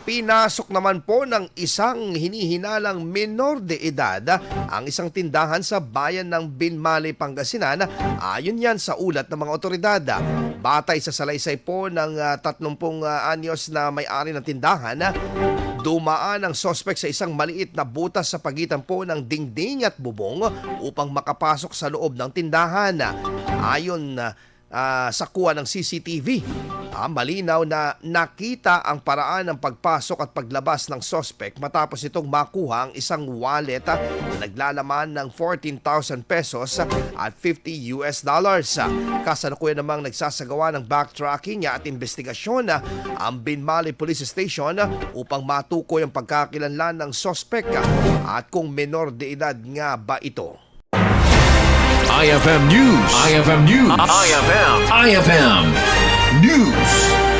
Pinasok naman po ng isang hinihinalang menor de edad ang isang tindahan sa bayan ng Binmali, Pangasinan. Ayon yan sa ulat ng mga otoridad. Batay sa salaysay po ng 30 anyos na may-ari ng tindahan, dumaan ang sospek sa isang maliit na butas sa pagitan po ng dingding at bubong upang makapasok sa loob ng tindahan. Ayon sa kuha ng CCTV, malinaw na nakita ang paraan ng pagpasok at paglabas ng sospek matapos itong makuha ang isang wallet na naglalaman ng 14,000 pesos at $50. Kasalukuyan namang nagsasagawa ng backtracking at investigasyon ang Binmali Police Station upang matukoy ang pagkakilanlan ng sospek at kung menor de edad nga ba ito. IFM News. IFM News. IFM News.